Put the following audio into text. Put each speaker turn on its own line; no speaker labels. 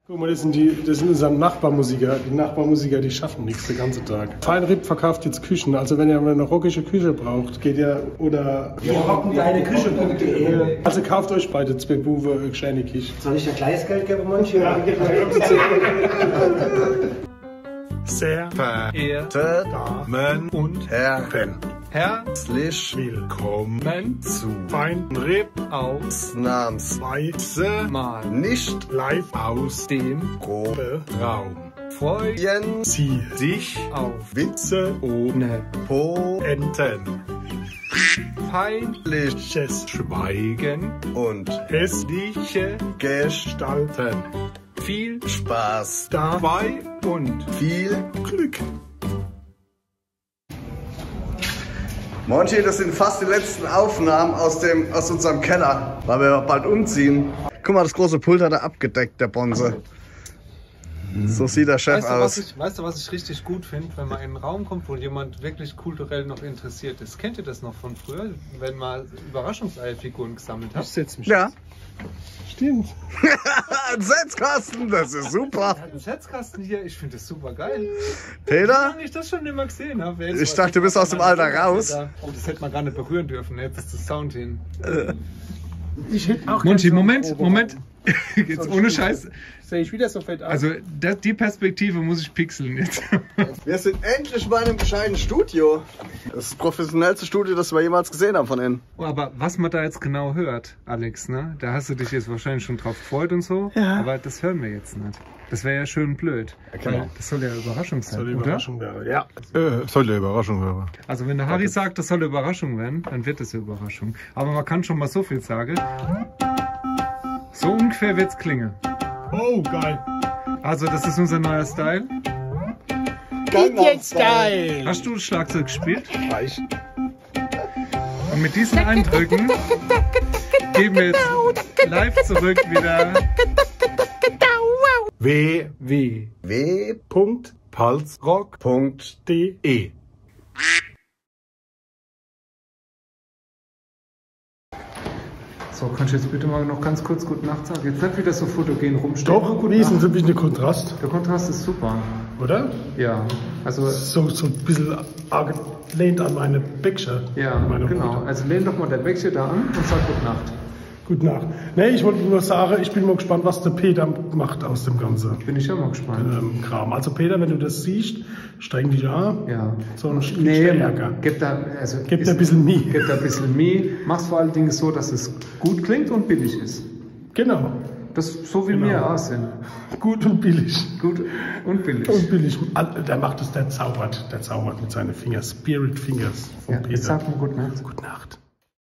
Guck mal, das sind unsere Nachbarmusiker. Die Nachbarmusiker, die schaffen nichts den ganzen Tag. Feinripp verkauft jetzt Küchen. Also wenn ihr eine rockische Küche braucht, geht ihr oder...
Wir hocken deine Küche.de.
Also kauft euch beide zwei Buwe geschehene Küche.
Soll ich ja gleich Geld geben, manche? Ja.
Sehr verehrte Damen und Herren, herzlich willkommen zu Feinripp ausnahmsweise mal nicht live aus dem Proberaum. Freuen Sie sich auf Witze ohne Poenten, peinliches Schweigen und hässliche Gestalten. Viel Spaß dabei und viel Glück.
Monchi, das sind fast die letzten Aufnahmen aus unserem Keller, weil wir bald umziehen. Guck mal, das große Pult hat er abgedeckt, der Bonze. So sieht der Chef aus.
Weißt du, was ich richtig gut finde, wenn man in einen Raum kommt, wo jemand wirklich kulturell noch interessiert ist? Kennt ihr das noch von früher, wenn man Überraschungseierfiguren gesammelt hat?
Ich setz mich.
Ja.
Stimmt.
Ein Setzkasten, das ist super.
Ein Setzkasten hier, ich finde das super geil.
Peter?
Wenn ich das schon immer gesehen habe.
Ich dachte, du bist aus dem Alter raus.
Oh, das hätte man gar nicht berühren dürfen, jetzt ist das Sound hin.
Ich hätte auch
Monchi, Moment. Jetzt ohne Scheiß.
Sehe ich wieder so fett aus.
Also die Perspektive muss ich pixeln jetzt.
Wir sind endlich bei einem gescheiten Studio. Das ist das professionellste Studio, das wir jemals gesehen haben von innen.
Oh, aber was man da jetzt genau hört, Alex, ne? Da hast du dich jetzt wahrscheinlich schon drauf gefreut und so.
Ja.
Aber das hören wir jetzt nicht. Das wäre ja schön blöd.
Genau.
Das soll ja Überraschung sein,
soll eine
oder?
Überraschung werden, ja.
Soll eine Überraschung werden.
Also wenn der Harry sagt, das soll eine Überraschung werden, dann wird es eine Überraschung. Aber man kann schon mal so viel sagen. So ungefähr wird's klingen.
Oh, geil.
Also das ist unser neuer Style.
Jetzt geil.
Hast du Schlagzeug gespielt?
Reich.
Und mit diesen Eindrücken gehen wir jetzt live zurück wieder.
www.palzrock.de
So, kannst du jetzt bitte mal noch ganz kurz Gute Nacht sagen? Jetzt nicht wieder so fotogen rumstehen.
Doch, riesen so ein bisschen Kontrast,
Der Kontrast ist super.
oder?
Ja, also
So ein bisschen angelehnt an meine Bäckchen.
ja, genau. Also lehn doch mal der Bäckchen da an und sag Gute Nacht.
Gute Nacht. Nee, ich wollte nur sagen, ich bin mal gespannt, was der Peter macht aus dem ganzen
Bin ich ja mal gespannt.
Kram. Also Peter, wenn du das siehst, streng dich an.
Ja.
So ein
Nee,
Ärger.
gib da, also
Gib da ein bisschen Mie.
Gib da ein bisschen Mie. Mach's vor allen Dingen so, dass es gut klingt und billig ist.
Genau.
Das so wie wir auch sind.
Gut und billig.
Gut und billig.
Und billig. Der macht es, der zaubert mit seinen Fingern. Spirit Fingers von
Ja,
Peter.
jetzt sag mal Gute Nacht.
Gute Nacht.